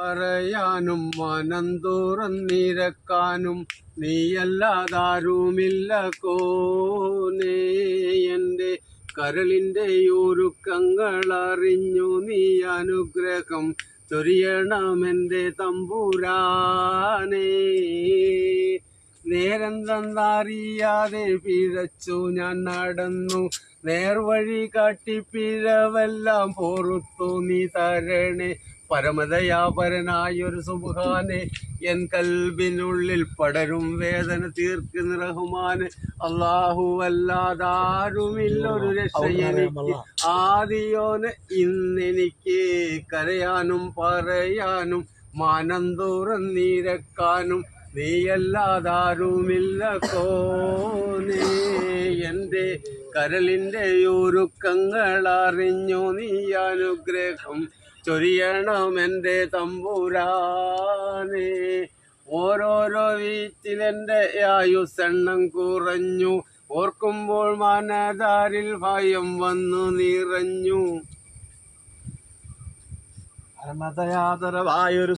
പറയാനും മനം തുറന്നിരക്കാനും നീയല്ലാതാരുമില്ല കോനേ. എൻ്റെ കരളിൻ്റെ ഒരുക്കങ്ങൾ അറിഞ്ഞു നീ അനുഗ്രഹം ചൊരിയണമെൻ്റെ തമ്പുരാനേ. നേരം തന്നറിയാതെ പിഴച്ചു ഞാൻ നടന്നു, നേർവഴി കാട്ടി പിഴവെല്ലാം പൊറുത്തു നീ തരണേ. പരമദയാപരനായൊരു സുബ്ഹാനെ, എൻ കൽബിനുള്ളിൽ പടരും വേദന തീർക്കുന്ന റഹ്മാന്. അല്ലാഹു അല്ലാതാരുമില്ലൊരു രക്ഷയെനിക്ക്, ആദിയോന് ഇന്നെനിക്ക് കരയാനും പറയാനും മാനം തുറന്നിരക്കാനും നീയല്ലാതാരുമില്ല കോനേ. എൻ്റെ കരളിൻ്റെ ഒരുക്കങ്ങൾ അറിഞ്ഞു നീ അനുഗ്രഹം ചൊരിയണമെൻ്റെ തമ്പുരാനേ. ഓരോരോ വീട്ടിലെൻ്റെ ആയുസ്സെണ്ണം കുറഞ്ഞു, ഓർക്കുമ്പോൾ മനതാരിൽ ഭയം വന്നു നിറഞ്ഞു. പരമദയാതരവായൊരു